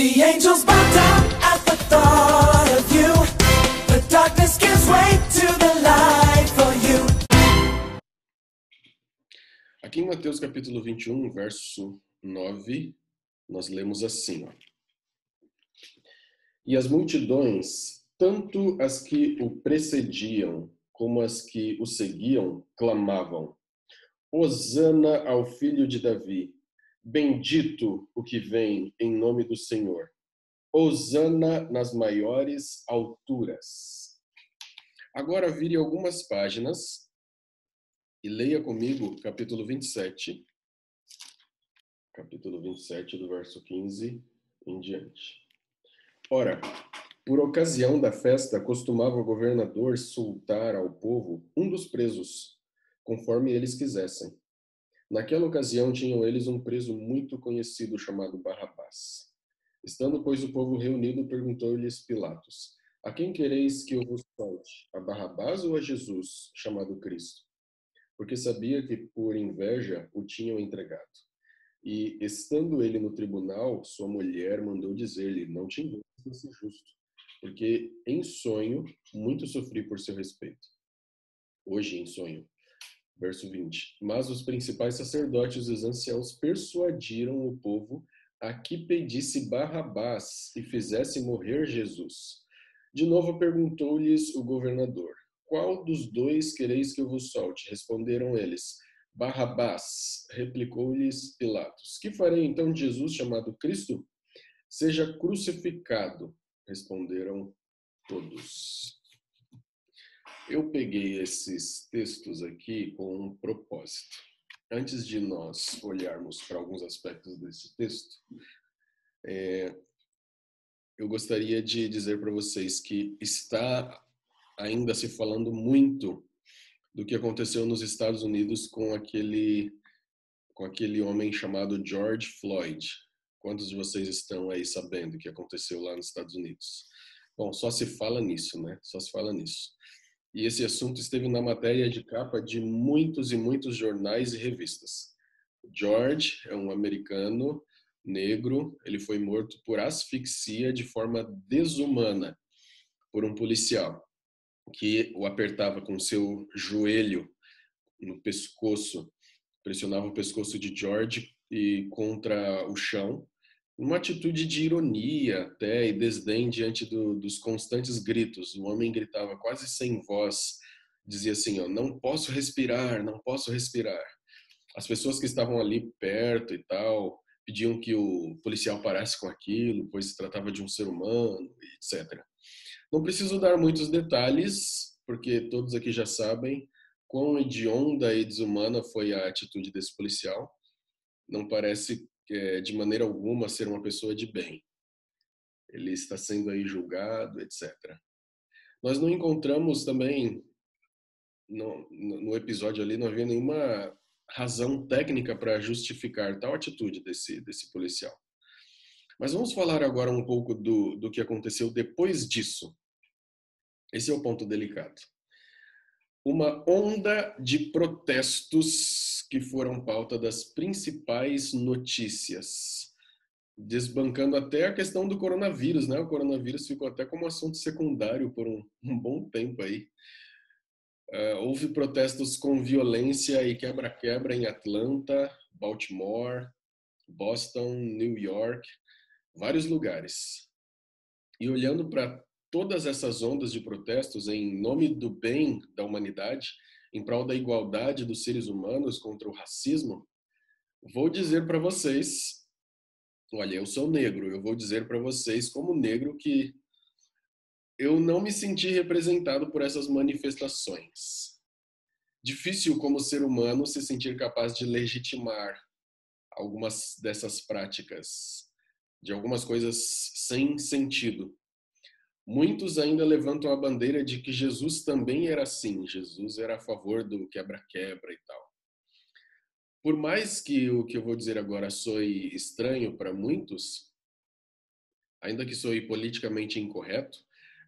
The angels bow down at the thought of you. The darkness gives way to the light for you. Aqui em Mateus capítulo 21, verso 9, nós lemos assim, ó. E as multidões, tanto as que o precediam como as que o seguiam, clamavam: Hosana ao filho de Davi, bendito o que vem em nome do Senhor. Hosana nas maiores alturas. Agora vire algumas páginas e leia comigo capítulo 27 do verso 15 em diante. Ora, por ocasião da festa, costumava o governador soltar ao povo um dos presos, conforme eles quisessem. Naquela ocasião tinham eles um preso muito conhecido chamado Barrabás. Estando, pois, o povo reunido, perguntou-lhes Pilatos: A quem quereis que eu vos solte? A Barrabás ou a Jesus, chamado Cristo? Porque sabia que por inveja o tinham entregado. E, estando ele no tribunal, sua mulher mandou dizer-lhe: Não te envolvas nesse justo, porque em sonho muito sofri por seu respeito. Hoje em sonho. Verso 20. Mas os principais sacerdotes e os anciãos persuadiram o povo a que pedisse Barrabás e fizesse morrer Jesus. De novo perguntou-lhes o governador: Qual dos dois quereis que eu vos solte? Responderam eles: Barrabás. Replicou-lhes Pilatos: Que farei então de Jesus chamado Cristo? Seja crucificado. Responderam todos. Eu peguei esses textos aqui com um propósito. Antes de nós olharmos para alguns aspectos desse texto, eu gostaria de dizer para vocês que está ainda se falando muito do que aconteceu nos Estados Unidos com aquele homem chamado George Floyd. Quantos de vocês estão aí sabendo o que aconteceu lá nos Estados Unidos? Bom, só se fala nisso, né? Só se fala nisso. E esse assunto esteve na matéria de capa de muitos e muitos jornais e revistas. George é um americano negro, ele foi morto por asfixia de forma desumana por um policial que o apertava com seu joelho no pescoço, pressionava o pescoço de George e contra o chão, uma atitude de ironia até e desdém diante dos constantes gritos. O homem gritava quase sem voz, dizia assim, ó, não posso respirar, não posso respirar. As pessoas que estavam ali perto e tal pediam que o policial parasse com aquilo, pois se tratava de um ser humano, etc. Não preciso dar muitos detalhes, porque todos aqui já sabem quão hedionda e desumana foi a atitude desse policial. Não parece de maneira alguma ser uma pessoa de bem. Ele está sendo aí julgado, etc. Nós não encontramos também, no episódio ali, não havia nenhuma razão técnica para justificar tal atitude desse policial. Mas vamos falar agora um pouco do que aconteceu depois disso. Esse é o ponto delicado. Uma onda de protestos que foram pauta das principais notícias, desbancando até a questão do coronavírus, né? O coronavírus ficou até como assunto secundário por um bom tempo aí. Houve protestos com violência e quebra-quebra em Atlanta, Baltimore, Boston, New York, vários lugares. E olhando para todas essas ondas de protestos em nome do bem da humanidade, em prol da igualdade dos seres humanos contra o racismo, vou dizer para vocês, olha, eu sou negro, eu vou dizer para vocês como negro que eu não me senti representado por essas manifestações. Difícil como ser humano se sentir capaz de legitimar algumas dessas práticas, de algumas coisas sem sentido. Muitos ainda levantam a bandeira de que Jesus também era assim, Jesus era a favor do quebra-quebra e tal. Por mais que o que eu vou dizer agora soe estranho para muitos, ainda que soe politicamente incorreto,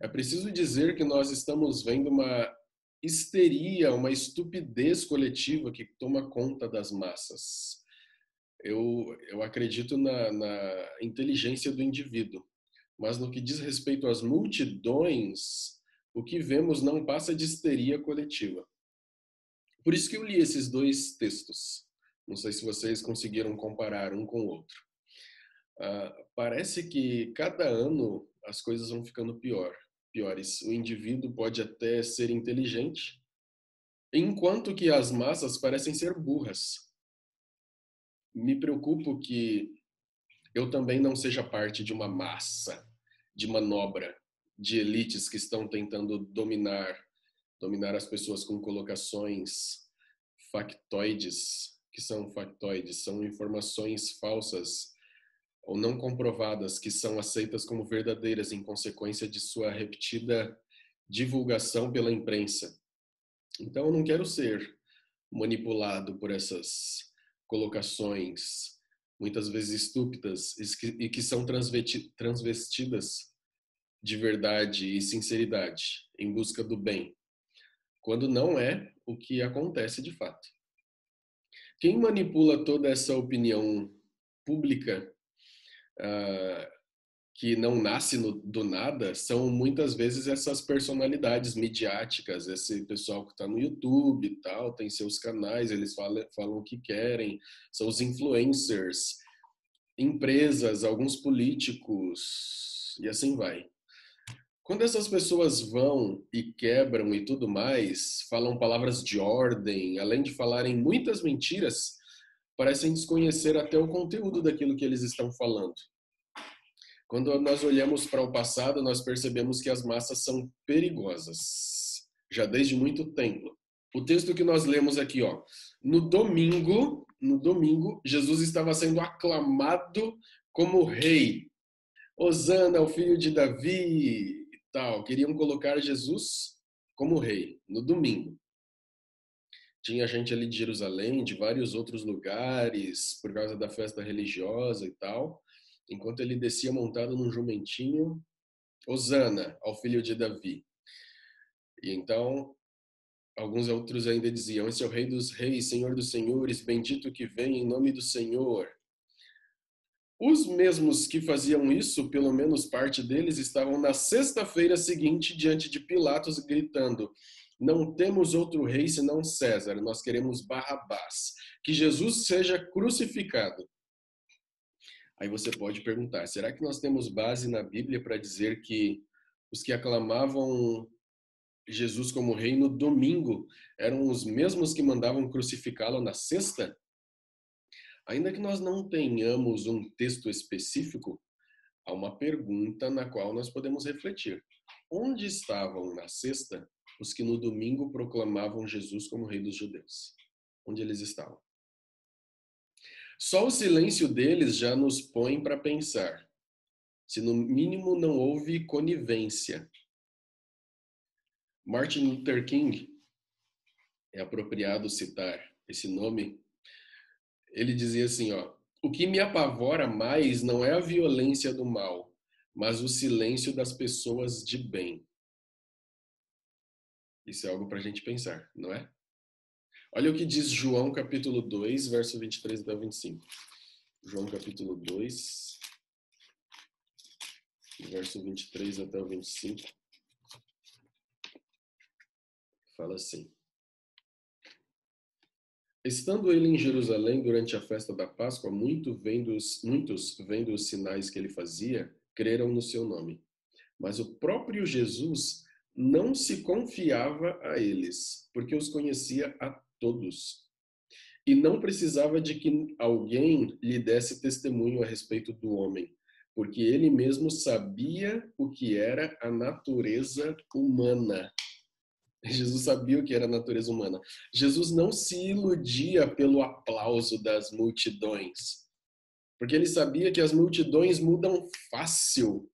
é preciso dizer que nós estamos vendo uma histeria, uma estupidez coletiva que toma conta das massas. Eu acredito na inteligência do indivíduo, mas no que diz respeito às multidões, o que vemos não passa de histeria coletiva. Por isso que eu li esses dois textos. Não sei se vocês conseguiram comparar um com o outro. Parece que cada ano as coisas vão ficando piores. O indivíduo pode até ser inteligente, enquanto que as massas parecem ser burras. Me preocupo que eu também não seja parte de uma massa, de manobra, de elites que estão tentando dominar as pessoas com colocações factoides, que são factoides, são informações falsas ou não comprovadas que são aceitas como verdadeiras em consequência de sua repetida divulgação pela imprensa. Então eu não quero ser manipulado por essas colocações muitas vezes estúpidas e que são transvestidas de verdade e sinceridade em busca do bem, quando não é o que acontece de fato. Quem manipula toda essa opinião pública que não nasce do nada são muitas vezes essas personalidades midiáticas, esse pessoal que está no YouTube e tal, tem seus canais, eles falam o que querem, são os influencers, empresas, alguns políticos e assim vai. Quando essas pessoas vão e quebram e tudo mais, falam palavras de ordem, além de falarem muitas mentiras, parecem desconhecer até o conteúdo daquilo que eles estão falando. Quando nós olhamos para o passado, nós percebemos que as massas são perigosas, já desde muito tempo. O texto que nós lemos aqui, ó, no domingo, Jesus estava sendo aclamado como rei. Hosana, o filho de Davi e tal. Queriam colocar Jesus como rei no domingo. Tinha gente ali de Jerusalém, de vários outros lugares, por causa da festa religiosa e tal. Enquanto ele descia montado num jumentinho, Hosana, ao filho de Davi. E então, alguns outros ainda diziam, esse é o rei dos reis, senhor dos senhores, bendito que vem em nome do Senhor. Os mesmos que faziam isso, pelo menos parte deles, estavam na sexta-feira seguinte diante de Pilatos gritando, não temos outro rei senão César, nós queremos Barrabás, que Jesus seja crucificado. Aí você pode perguntar, será que nós temos base na Bíblia para dizer que os que aclamavam Jesus como rei no domingo eram os mesmos que mandavam crucificá-lo na sexta? Ainda que nós não tenhamos um texto específico, há uma pergunta na qual nós podemos refletir. Onde estavam na sexta os que no domingo proclamavam Jesus como rei dos judeus? Onde eles estavam? Só o silêncio deles já nos põe para pensar. Se no mínimo não houve conivência. Martin Luther King, é apropriado citar esse nome, ele dizia assim, ó, o que me apavora mais não é a violência do mal, mas o silêncio das pessoas de bem. Isso é algo para a gente pensar, não é? Olha o que diz João capítulo 2, verso 23 até 25. João capítulo 2, verso 23 até o 25. Fala assim. Estando ele em Jerusalém durante a festa da Páscoa, muitos vendo os sinais que ele fazia, creram no seu nome. Mas o próprio Jesus não se confiava a eles, porque os conhecia a todos. E não precisava de que alguém lhe desse testemunho a respeito do homem, porque ele mesmo sabia o que era a natureza humana. Jesus sabia o que era a natureza humana. Jesus não se iludia pelo aplauso das multidões, porque ele sabia que as multidões mudam fácil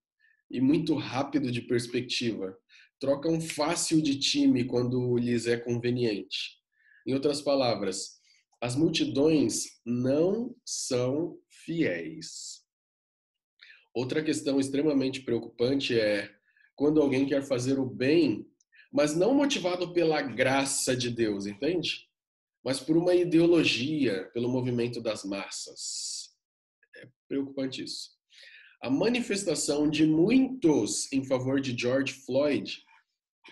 e muito rápido de perspectiva. Trocam fácil de time quando lhes é conveniente. Em outras palavras, as multidões não são fiéis. Outra questão extremamente preocupante é quando alguém quer fazer o bem, mas não motivado pela graça de Deus, entende? mas por uma ideologia, pelo movimento das massas. É preocupante isso. A manifestação de muitos em favor de George Floyd,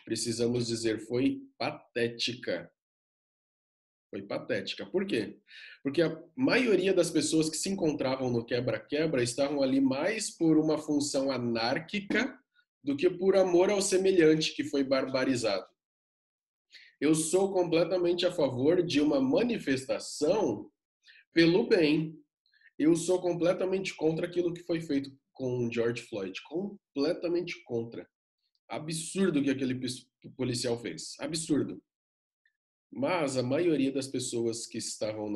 precisamos dizer, foi patética. Foi patética. Por quê? Porque a maioria das pessoas que se encontravam no quebra-quebra estavam ali mais por uma função anárquica do que por amor ao semelhante que foi barbarizado. Eu sou completamente a favor de uma manifestação pelo bem. Eu sou completamente contra aquilo que foi feito com George Floyd. Completamente contra. Absurdo o que aquele policial fez. Absurdo. Mas a maioria das pessoas que estavam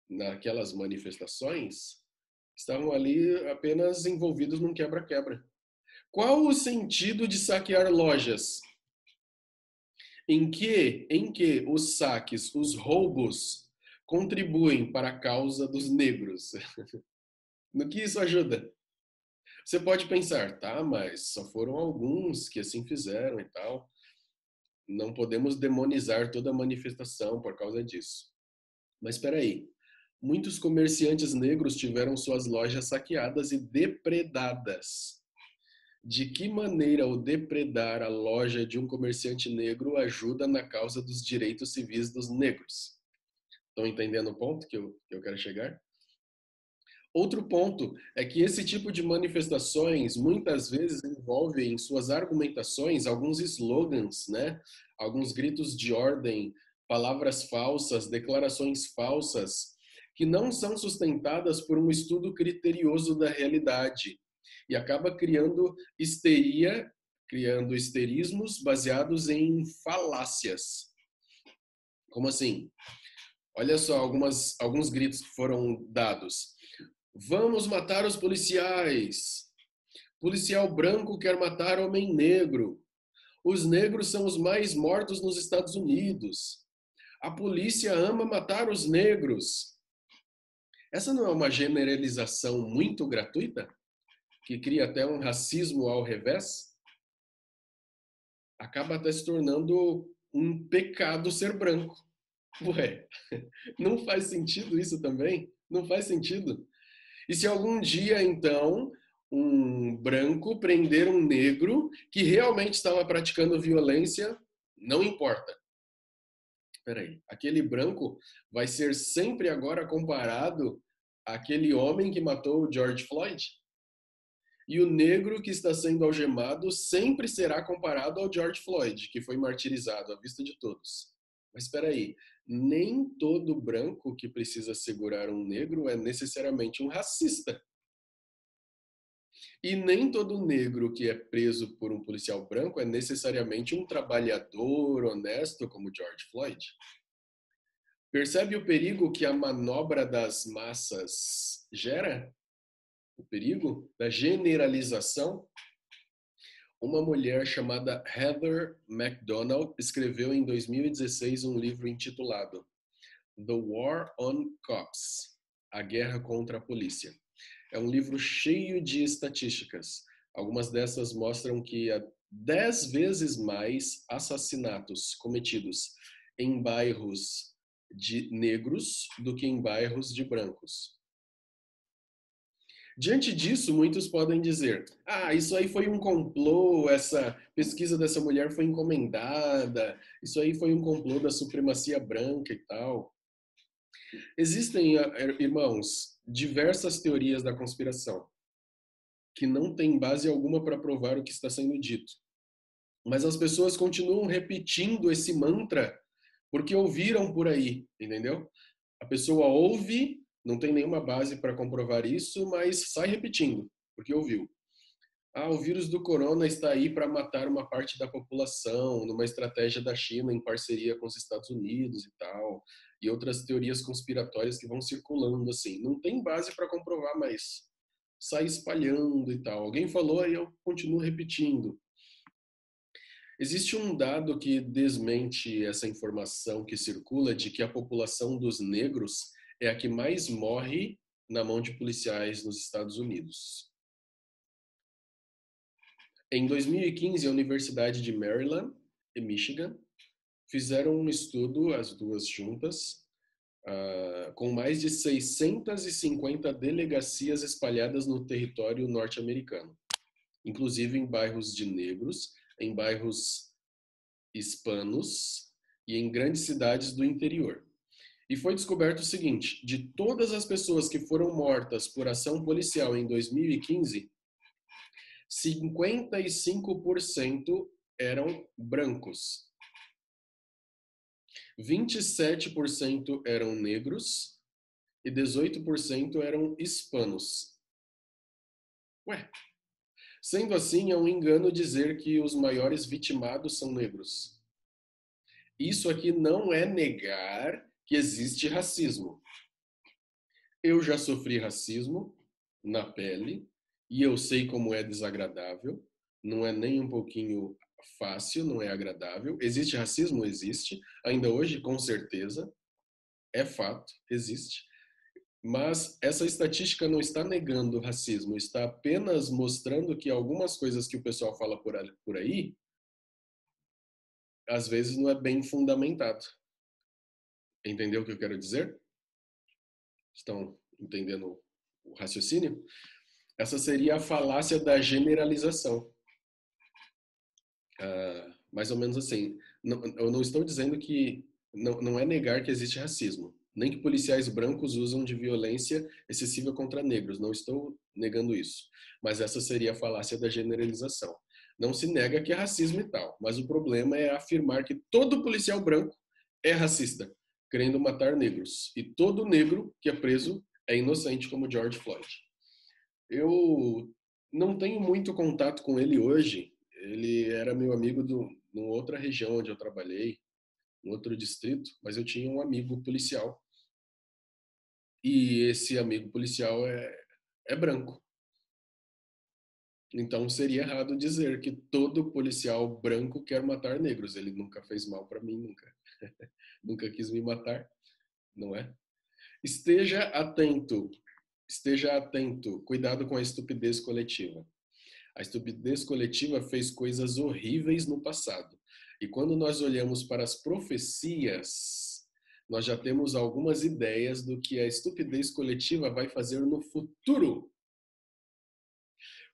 naquelas manifestações estavam ali apenas envolvidos num quebra-quebra. Qual o sentido de saquear lojas? Em que os saques, os roubos, contribuem para a causa dos negros? No que isso ajuda? Você pode pensar, tá, mas só foram alguns que assim fizeram e tal. Não podemos demonizar toda a manifestação por causa disso. Mas espera aí. Muitos comerciantes negros tiveram suas lojas saqueadas e depredadas. De que maneira o depredar a loja de um comerciante negro ajuda na causa dos direitos civis dos negros? Estão entendendo o ponto que eu quero chegar? Outro ponto é que esse tipo de manifestações muitas vezes envolve em suas argumentações alguns slogans, né? Alguns gritos de ordem, palavras falsas, declarações falsas, que não são sustentadas por um estudo criterioso da realidade e acaba criando histeria, criando histerismos baseados em falácias. Como assim? Olha só alguns gritos que foram dados. Vamos matar os policiais. Policial branco quer matar homem negro. Os negros são os mais mortos nos Estados Unidos. A polícia ama matar os negros. Essa não é uma generalização muito gratuita? Que cria até um racismo ao revés? Acaba até se tornando um pecado ser branco. Ué, não faz sentido isso também? Não faz sentido. E se algum dia, então, um branco prender um negro que realmente estava praticando violência, não importa. Peraí, aquele branco vai ser sempre agora comparado àquele homem que matou o George Floyd? E o negro que está sendo algemado sempre será comparado ao George Floyd, que foi martirizado à vista de todos. Mas espera aí, nem todo branco que precisa segurar um negro é necessariamente um racista. E nem todo negro que é preso por um policial branco é necessariamente um trabalhador honesto como George Floyd. Percebe o perigo que a manobra das massas gera? O perigo da generalização? Uma mulher chamada Heather McDonald escreveu em 2016 um livro intitulado The War on Cops, A Guerra contra a Polícia. É um livro cheio de estatísticas. Algumas dessas mostram que há 10 vezes mais assassinatos cometidos em bairros de negros do que em bairros de brancos. Diante disso, muitos podem dizer: ah, isso aí foi um complô, essa pesquisa dessa mulher foi encomendada, isso aí foi um complô da supremacia branca e tal. Existem, irmãos, diversas teorias da conspiração que não têm base alguma para provar o que está sendo dito. Mas as pessoas continuam repetindo esse mantra porque ouviram por aí, entendeu? A pessoa ouve, não tem nenhuma base para comprovar isso, mas sai repetindo, porque ouviu. Ah, o vírus do corona está aí para matar uma parte da população, numa estratégia da China em parceria com os Estados Unidos e tal, e outras teorias conspiratórias que vão circulando assim. Não tem base para comprovar, mas sai espalhando e tal. Alguém falou e eu continuo repetindo. Existe um dado que desmente essa informação que circula de que a população dos negros é a que mais morre na mão de policiais nos Estados Unidos. Em 2015, a Universidade de Maryland e Michigan fizeram um estudo, as duas juntas, com mais de 650 delegacias espalhadas no território norte-americano, inclusive em bairros de negros, em bairros hispanos e em grandes cidades do interior. E foi descoberto o seguinte: de todas as pessoas que foram mortas por ação policial em 2015, 55% eram brancos, 27% eram negros e 18% eram hispanos. Ué, sendo assim, é um engano dizer que os maiores vitimados são negros. Isso aqui não é negar que existe racismo. Eu já sofri racismo na pele e eu sei como é desagradável. Não é nem um pouquinho fácil, não é agradável. Existe racismo? Existe. Ainda hoje, com certeza. É fato, existe. Mas essa estatística não está negando o racismo, está apenas mostrando que algumas coisas que o pessoal fala por aí, às vezes não é bem fundamentado. Entendeu o que eu quero dizer? Estão entendendo o raciocínio? Essa seria a falácia da generalização. Mais ou menos assim. Eu não estou dizendo que não é negar que existe racismo, nem que policiais brancos usam de violência excessiva contra negros. Não estou negando isso. Mas essa seria a falácia da generalização. Não se nega que é racismo e tal, mas o problema é afirmar que todo policial branco é racista, querendo matar negros. E todo negro que é preso é inocente, como George Floyd. Eu não tenho muito contato com ele hoje. Ele era meu amigo numa outra região onde eu trabalhei, em outro distrito, mas eu tinha um amigo policial. E esse amigo policial é branco. Então seria errado dizer que todo policial branco quer matar negros. Ele nunca fez mal para mim, nunca. Nunca quis me matar, não é? Esteja atento. Esteja atento. Cuidado com a estupidez coletiva. A estupidez coletiva fez coisas horríveis no passado. E quando nós olhamos para as profecias, nós já temos algumas ideias do que a estupidez coletiva vai fazer no futuro.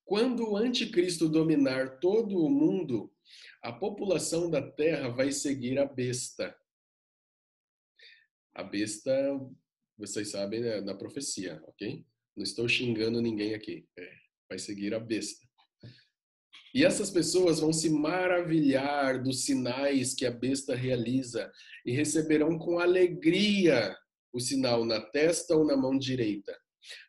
Quando o anticristo dominar todo o mundo, a população da terra vai seguir a besta. A besta, vocês sabem, né, na profecia, ok? Não estou xingando ninguém aqui. Vai seguir a besta. E essas pessoas vão se maravilhar dos sinais que a besta realiza e receberão com alegria o sinal na testa ou na mão direita,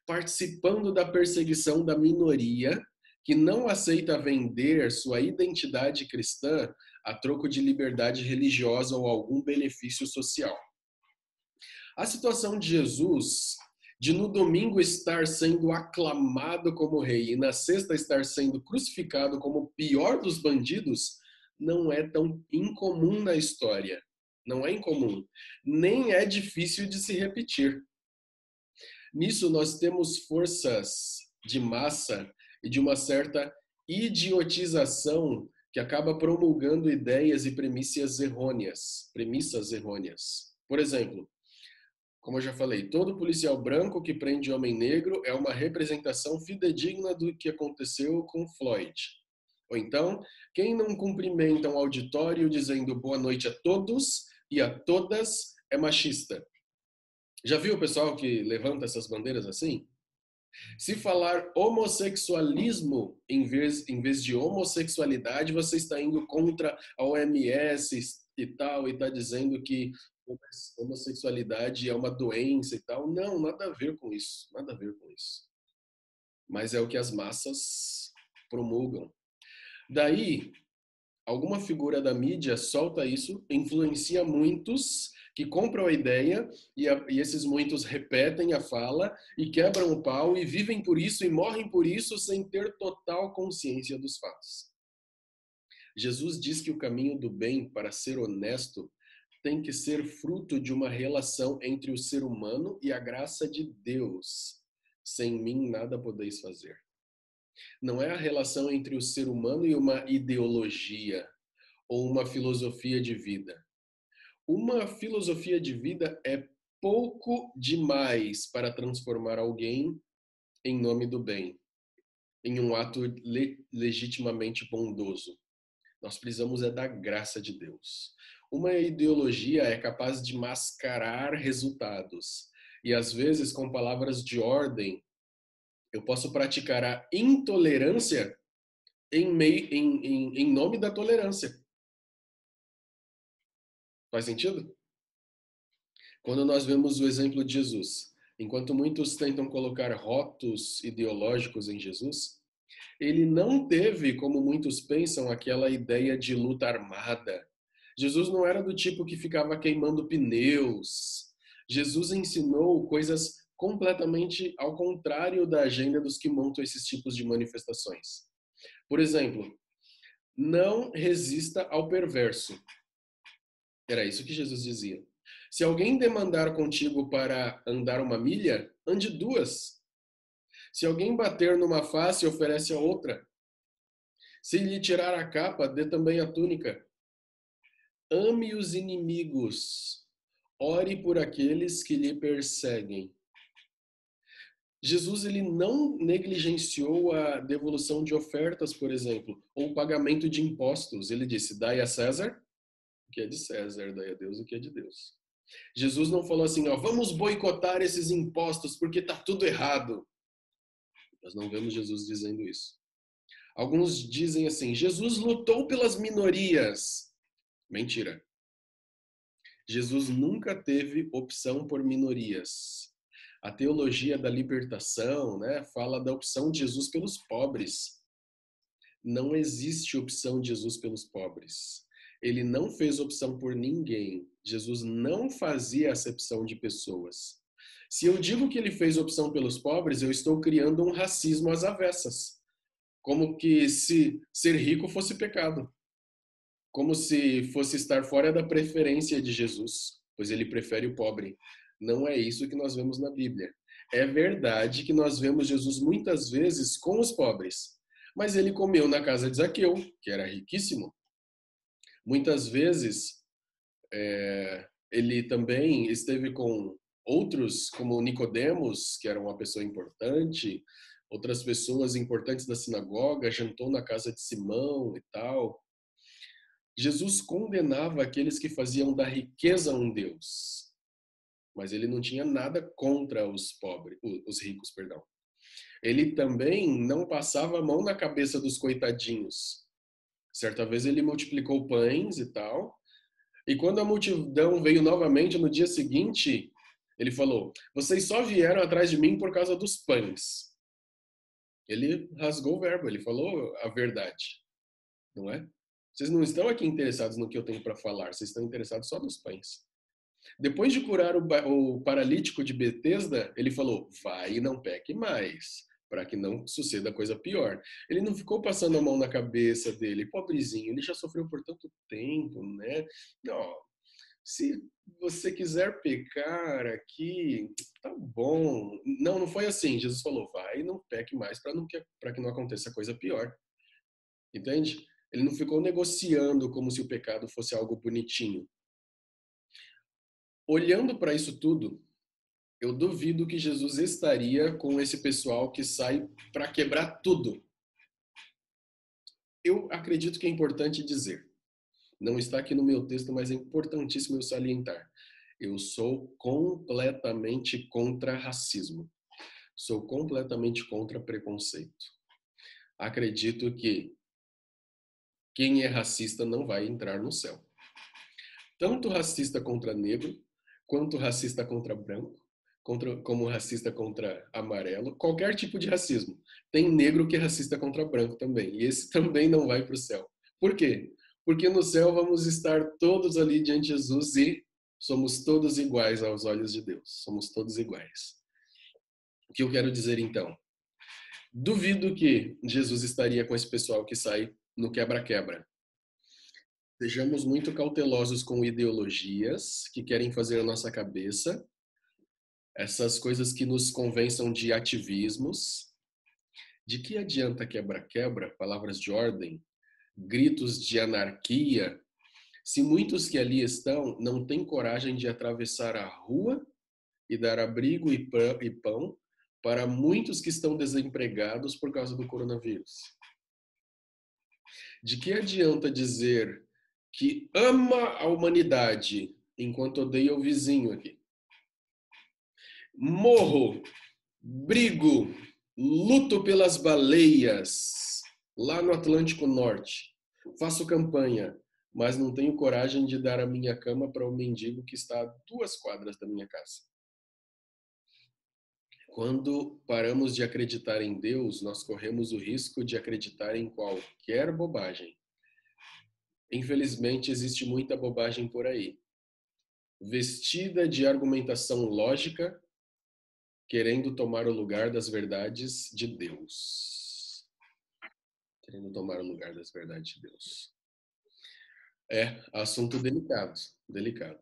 participando da perseguição da minoria que não aceita vender sua identidade cristã a troco de liberdade religiosa ou algum benefício social. A situação de Jesus, de no domingo estar sendo aclamado como rei e na sexta estar sendo crucificado como o pior dos bandidos, não é tão incomum na história. Não é incomum. Nem é difícil de se repetir. Nisso nós temos forças de massa e de uma certa idiotização que acaba promulgando ideias e premissas errôneas. Por exemplo, como eu já falei, todo policial branco que prende homem negro é uma representação fidedigna do que aconteceu com Floyd. Ou então, quem não cumprimenta um auditório dizendo boa noite a todos e a todas é machista. Já viu o pessoal que levanta essas bandeiras assim? Se falar homossexualismo em vez de homossexualidade, você está indo contra a OMS e tal, e está dizendo que homossexualidade é uma doença e tal. Não, nada a ver com isso, nada a ver com isso. Mas é o que as massas promulgam. Daí, alguma figura da mídia solta isso, influencia muitos que compram a ideia e esses muitos repetem a fala e quebram o pau e vivem por isso e morrem por isso sem ter total consciência dos fatos. Jesus diz que o caminho do bem, para ser honesto, tem que ser fruto de uma relação entre o ser humano e a graça de Deus. Sem mim nada podeis fazer. Não é a relação entre o ser humano e uma ideologia ou uma filosofia de vida. uma filosofia de vida é pouco demais para transformar alguém em nome do bem, em um ato legitimamente bondoso. Nós precisamos é da graça de Deus. Uma ideologia é capaz de mascarar resultados. E às vezes, com palavras de ordem, eu posso praticar a intolerância em nome da tolerância. Faz sentido? Quando nós vemos o exemplo de Jesus, enquanto muitos tentam colocar rótulos ideológicos em Jesus, ele não teve, como muitos pensam, aquela ideia de luta armada. Jesus não era do tipo que ficava queimando pneus. Jesus ensinou coisas completamente ao contrário da agenda dos que montam esses tipos de manifestações. Por exemplo, não resista ao perverso. Era isso que Jesus dizia. Se alguém demandar contigo para andar uma milha, ande duas. Se alguém bater numa face, oferece a outra. Se lhe tirar a capa, dê também a túnica. Ame os inimigos. Ore por aqueles que lhe perseguem. Jesus ele não negligenciou a devolução de ofertas, por exemplo, ou o pagamento de impostos. Ele disse: dai a César o que é de César, dai a Deus o que é de Deus. Jesus não falou assim, ó, vamos boicotar esses impostos porque tá tudo errado. Nós não vemos Jesus dizendo isso. Alguns dizem assim, Jesus lutou pelas minorias. Mentira. Jesus nunca teve opção por minorias. A teologia da libertação, né, fala da opção de Jesus pelos pobres. Não existe opção de Jesus pelos pobres. Ele não fez opção por ninguém. Jesus não fazia acepção de pessoas. Se eu digo que ele fez opção pelos pobres, eu estou criando um racismo às avessas. Como que se ser rico fosse pecado. Como se fosse estar fora da preferência de Jesus, pois ele prefere o pobre. Não é isso que nós vemos na Bíblia. É verdade que nós vemos Jesus muitas vezes com os pobres, mas ele comeu na casa de Zaqueu, que era riquíssimo. Muitas vezes, ele também esteve com outros, como Nicodemos, que era uma pessoa importante, outras pessoas importantes da sinagoga, jantou na casa de Simão e tal. Jesus condenava aqueles que faziam da riqueza um Deus, mas ele não tinha nada contra os pobres, os ricos, perdão. Ele também não passava a mão na cabeça dos coitadinhos. Certa vez ele multiplicou pães e tal, e quando a multidão veio novamente no dia seguinte, ele falou: vocês só vieram atrás de mim por causa dos pães. Ele rasgou o verbo, ele falou a verdade, não é? Vocês não estão aqui interessados no que eu tenho para falar, vocês estão interessados só nos pães. Depois de curar o paralítico de Betesda, ele falou: vai e não peque mais, para que não suceda coisa pior. Ele não ficou passando a mão na cabeça dele, pobrezinho, ele já sofreu por tanto tempo, né? Não, se você quiser pecar aqui, tá bom. Não, não foi assim. Jesus falou: vai e não peque mais, para que não aconteça coisa pior. Entende? Ele não ficou negociando como se o pecado fosse algo bonitinho. Olhando para isso tudo, eu duvido que Jesus estaria com esse pessoal que sai para quebrar tudo. Eu acredito que é importante dizer. Não está aqui no meu texto, mas é importantíssimo eu salientar. Eu sou completamente contra racismo. Sou completamente contra preconceito. Acredito que quem é racista não vai entrar no céu. Tanto racista contra negro, quanto racista contra branco, como racista contra amarelo, qualquer tipo de racismo. Tem negro que é racista contra branco também, e esse também não vai para o céu. Por quê? Porque no céu vamos estar todos ali diante de Jesus e somos todos iguais aos olhos de Deus. Somos todos iguais. O que eu quero dizer então? Duvido que Jesus estaria com esse pessoal que sai no quebra-quebra. Sejamos muito cautelosos com ideologias que querem fazer a nossa cabeça, essas coisas que nos convençam de ativismos. De que adianta quebra-quebra, palavras de ordem, gritos de anarquia, se muitos que ali estão não têm coragem de atravessar a rua e dar abrigo e pão para muitos que estão desempregados por causa do coronavírus? De que adianta dizer que ama a humanidade enquanto odeia o vizinho aqui? Morro, brigo, luto pelas baleias lá no Atlântico Norte. Faço campanha, mas não tenho coragem de dar a minha cama para o mendigo que está a 2 quadras da minha casa. Quando paramos de acreditar em Deus, nós corremos o risco de acreditar em qualquer bobagem. Infelizmente, existe muita bobagem por aí, vestida de argumentação lógica, querendo tomar o lugar das verdades de Deus. Querendo tomar o lugar das verdades de Deus. É assunto delicado, delicado.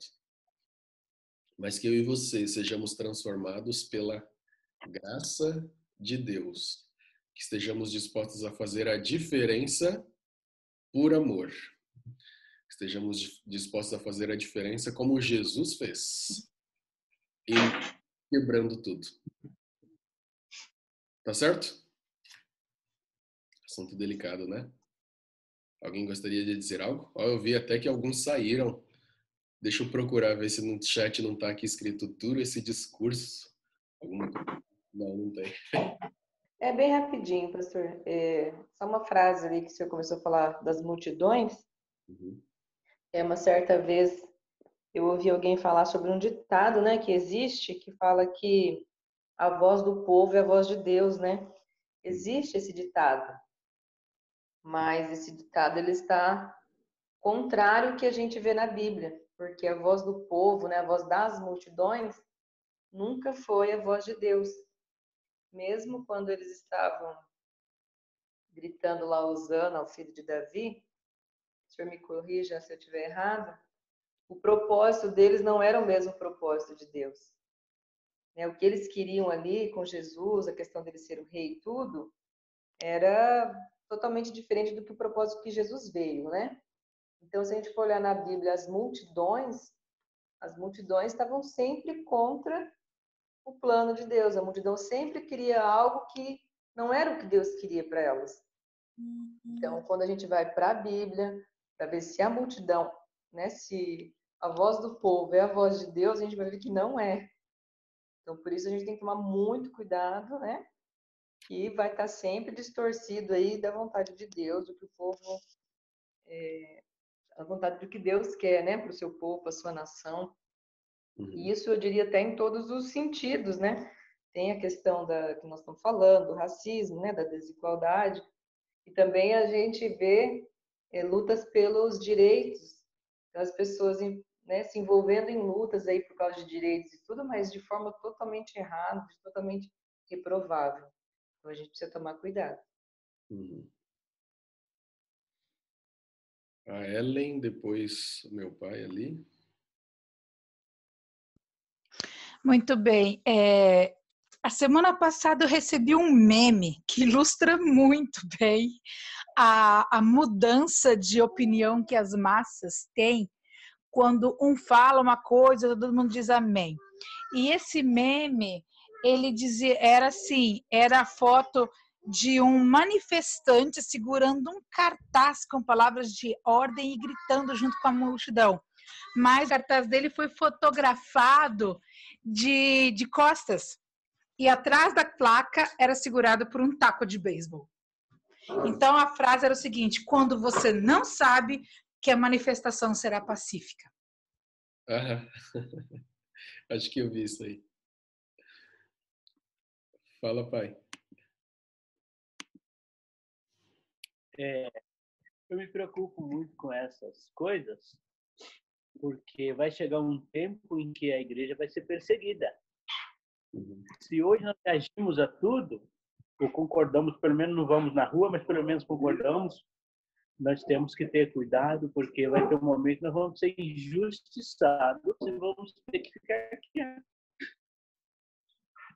Mas que eu e você sejamos transformados pela graça de Deus. Que estejamos dispostos a fazer a diferença por amor. Que estejamos dispostos a fazer a diferença como Jesus fez. E quebrando tudo. Tá certo? Assunto delicado, né? Alguém gostaria de dizer algo? Ó, eu vi até que alguns saíram. Deixa eu procurar ver se no chat não tá aqui escrito duro esse discurso. Alguma coisa. Não, não tem. É bem rapidinho, pastor. Só uma frase ali que o senhor começou a falar das multidões. Uhum. Uma certa vez eu ouvi alguém falar sobre um ditado, né, que existe, que fala que a voz do povo é a voz de Deus, né? Existe esse ditado, mas esse ditado ele está contrário ao que a gente vê na Bíblia, porque a voz do povo, né, a voz das multidões, nunca foi a voz de Deus. Mesmo quando eles estavam gritando lá Hosana ao filho de Davi, o senhor me corrija se eu estiver errado, o propósito deles não era o mesmo propósito de Deus. O que eles queriam ali com Jesus, a questão dele ser o rei e tudo, era totalmente diferente do que o propósito que Jesus veio, né? Então, se a gente for olhar na Bíblia, as multidões estavam sempre contra o plano de Deus. A multidão sempre queria algo que não era o que Deus queria para elas. Então, quando a gente vai para a Bíblia, para ver se a multidão, né, se a voz do povo é a voz de Deus, a gente vai ver que não é. Então, por isso a gente tem que tomar muito cuidado, né? Que vai estar sempre distorcido aí da vontade de Deus, do que o povo, a vontade do que Deus quer, né? Para o seu povo, para a sua nação. Uhum. E isso eu diria até em todos os sentidos, né? Tem a questão que nós estamos falando, do racismo, né? Da desigualdade. E também a gente vê lutas pelos direitos das pessoas, né, se envolvendo em lutas aí por causa de direitos e tudo, mas de forma totalmente errada, totalmente reprovável. Então a gente precisa tomar cuidado. Uhum. A Ellen, depois o meu pai ali. Muito bem. A semana passada eu recebi um meme que ilustra muito bem a mudança de opinião que as massas têm quando um fala uma coisa, todo mundo diz amém. E esse meme, ele dizia, era assim, era a foto de um manifestante segurando um cartaz com palavras de ordem e gritando junto com a multidão. Mas o cartaz dele foi fotografado de costas. E atrás da placa era segurado por um taco de beisebol. Então a frase era o seguinte: quando você não sabe que a manifestação será pacífica. Ah, acho que eu vi isso aí. Fala, pai. Eu me preocupo muito com essas coisas, porque vai chegar um tempo em que a igreja vai ser perseguida. Uhum. Se hoje nós reagimos a tudo, ou concordamos, pelo menos não vamos na rua, mas pelo menos concordamos, nós temos que ter cuidado, porque vai ter um momento que nós vamos ser injustiçados e vamos ter que ficar quietos.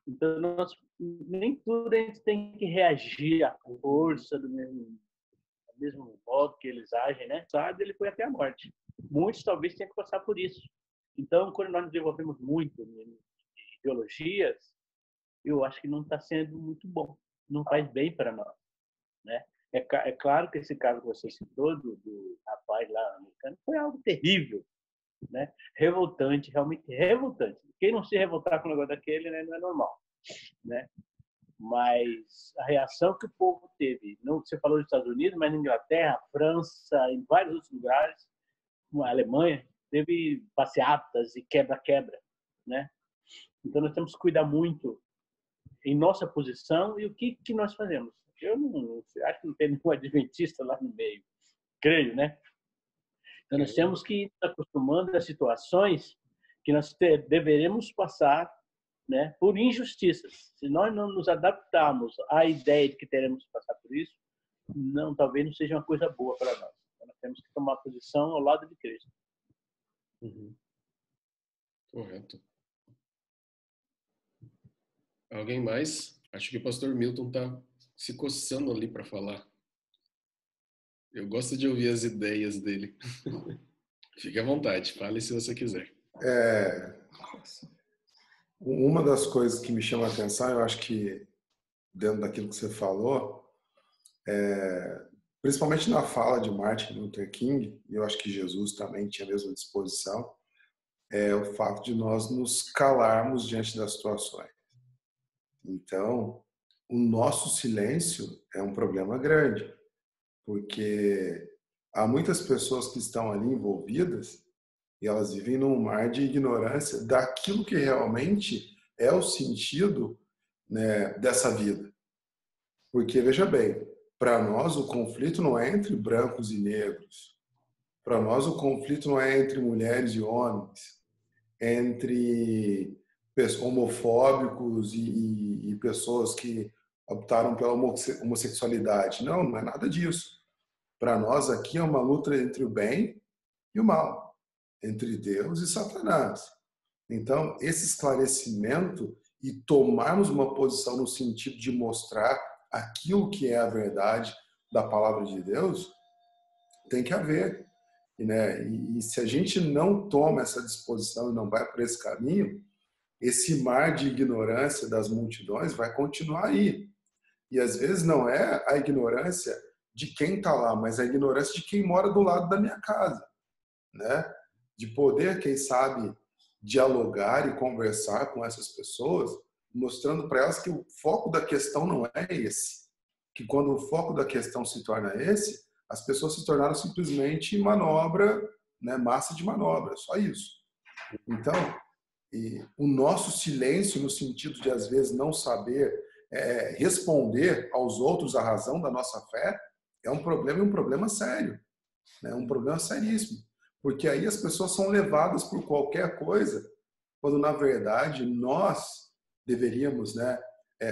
Então, nem tudo a gente tem que reagir à força do mesmo modo que eles agem, né? Sabe, ele foi até a morte. muitos talvez tenham que passar por isso. Então, quando nós nos desenvolvemos muito em ideologias, eu acho que não está sendo muito bom, não faz bem para nós, né? É claro que esse caso que você citou do rapaz lá americano foi algo terrível, né? Revoltante, realmente revoltante. Quem não se revoltar com um negócio daquele, né, não é normal, né? Mas a reação que o povo teve, não você falou dos Estados Unidos, mas na Inglaterra, França, em vários outros lugares, a Alemanha, teve passeatas e quebra-quebra, né? Então nós temos que cuidar muito em nossa posição e o que nós fazemos. Eu não acho que não tem nenhum adventista lá no meio, creio, né? Então nós temos que ir acostumando a situações que nós deveremos passar, né, por injustiças. Se nós não nos adaptarmos à ideia de que teremos que passar por isso, não, talvez não seja uma coisa boa para nós. Então, nós temos que tomar posição ao lado de Cristo. Uhum. Correto. Alguém mais? Acho que o pastor Milton está se coçando ali para falar. Eu gosto de ouvir as ideias dele. Fique à vontade, fale se você quiser. Uma das coisas que me chama a atenção, eu acho que dentro daquilo que você falou, principalmente na fala de Martin Luther King, e eu acho que Jesus também tinha a mesma disposição, é o fato de nós nos calarmos diante das situações. Então, o nosso silêncio é um problema grande, porque há muitas pessoas que estão ali envolvidas e elas vivem num mar de ignorância daquilo que realmente é o sentido, né, dessa vida. Porque, veja bem, para nós o conflito não é entre brancos e negros. Para nós o conflito não é entre mulheres e homens, entre homofóbicos e pessoas que optaram pela homossexualidade. Não, não é nada disso. Para nós aqui é uma luta entre o bem e o mal, entre Deus e Satanás. Então, esse esclarecimento e tomarmos uma posição no sentido de mostrar aquilo que é a verdade da palavra de Deus, tem que haver. Né? E se a gente não toma essa disposição e não vai por esse caminho, esse mar de ignorância das multidões vai continuar aí. E às vezes não é a ignorância de quem está lá, mas a ignorância de quem mora do lado da minha casa, né? De poder, quem sabe, dialogar e conversar com essas pessoas, mostrando para elas que o foco da questão não é esse. Que quando o foco da questão se torna esse, as pessoas se tornaram simplesmente manobra, né? Massa de manobra, só isso. Então, o nosso silêncio, no sentido de, às vezes, não saber responder aos outros a razão da nossa fé, é um problema, e um problema sério, né? Um problema seríssimo. Porque aí as pessoas são levadas por qualquer coisa, quando, na verdade, nós deveríamos, né,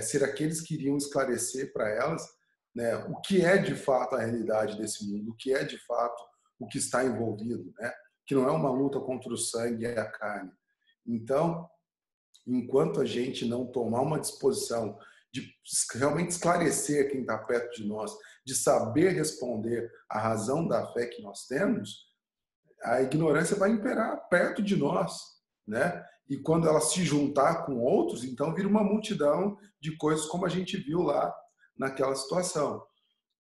ser aqueles que iriam esclarecer para elas, né, o que é, de fato, a realidade desse mundo, o que é, de fato, o que está envolvido, né? Que não é uma luta contra o sangue e a carne. Então, enquanto a gente não tomar uma disposição de realmente esclarecer quem está perto de nós, de saber responder à razão da fé que nós temos, a ignorância vai imperar perto de nós, né? E quando ela se juntar com outros, então vira uma multidão de coisas como a gente viu lá naquela situação.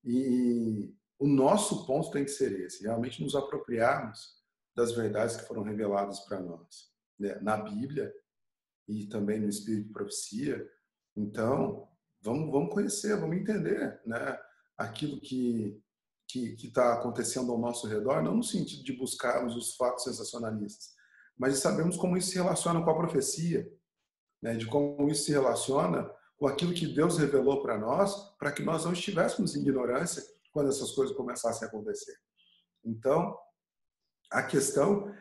E o nosso ponto tem que ser esse, realmente nos apropriarmos das verdades que foram reveladas para nós, né? Na Bíblia e também no Espírito de Profecia. Então, vamos conhecer, vamos entender, né, aquilo que está acontecendo ao nosso redor, não no sentido de buscarmos os fatos sensacionalistas, mas de sabermos como isso se relaciona com a profecia, né, de como isso se relaciona com aquilo que Deus revelou para nós, para que nós não estivéssemos em ignorância quando essas coisas começassem a acontecer. Então, a questão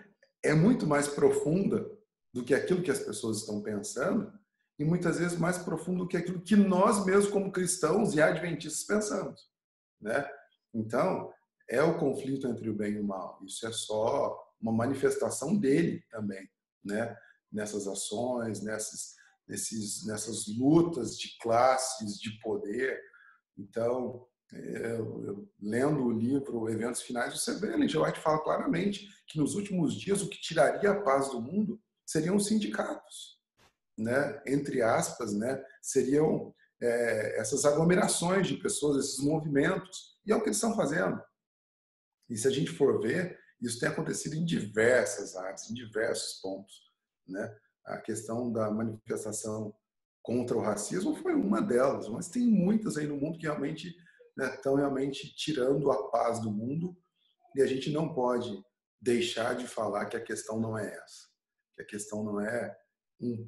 é muito mais profunda do que aquilo que as pessoas estão pensando, e muitas vezes mais profundo do que aquilo que nós mesmos, como cristãos e adventistas, pensamos, né? Então, é o conflito entre o bem e o mal. Isso é só uma manifestação dele também, né? Nessas ações, nessas lutas de classes, de poder. Então, Lendo o livro Eventos Finais, você vê, Ellen G. White fala claramente que nos últimos dias o que tiraria a paz do mundo seriam os sindicatos, né? Entre aspas, né? Seriam essas aglomerações de pessoas, esses movimentos, e é o que eles estão fazendo. E se a gente for ver, isso tem acontecido em diversas áreas, em diversos pontos, né? A questão da manifestação contra o racismo foi uma delas, mas tem muitas aí no mundo que realmente estão realmente tirando a paz do mundo, e a gente não pode deixar de falar que a questão não é essa, que a questão não é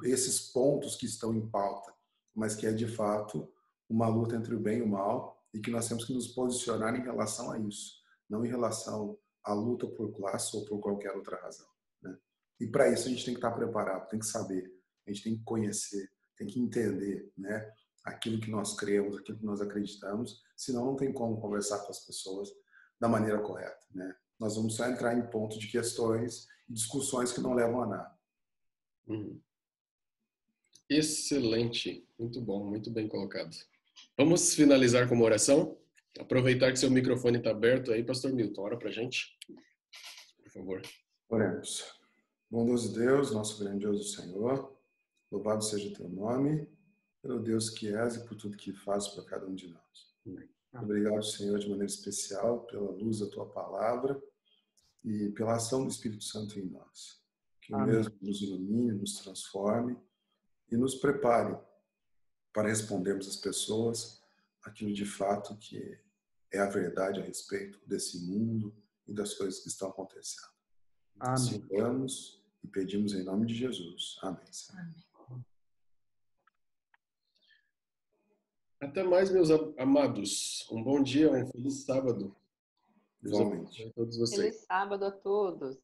esses pontos que estão em pauta, mas que é de fato uma luta entre o bem e o mal, e que nós temos que nos posicionar em relação a isso, não em relação à luta por classe ou por qualquer outra razão, né? E para isso a gente tem que estar preparado, tem que saber, a gente tem que conhecer, tem que entender, né, aquilo que nós cremos, aquilo que nós acreditamos, senão não tem como conversar com as pessoas da maneira correta, né? Nós vamos só entrar em pontos de questões e discussões que não levam a nada. Excelente, muito bom, muito bem colocado. Vamos finalizar com uma oração? Aproveitar que seu microfone está aberto aí, Pastor Milton, ora pra gente, por favor. Oremos. Bondoso Deus, nosso grandioso Senhor, louvado seja o teu nome, pelo Deus que és e por tudo que fazes para cada um de nós. Obrigado, Senhor, de maneira especial pela luz da tua palavra e pela ação do Espírito Santo em nós. Que o mesmo nos ilumine, nos transforme e nos prepare para respondermos às pessoas aquilo de fato que é a verdade a respeito desse mundo e das coisas que estão acontecendo. Assim oramos e pedimos em nome de Jesus. Amém. Amém. Até mais, meus amados. Um bom dia, um feliz sábado. Deus Igualmente. abençoe a todos vocês. Feliz sábado a todos.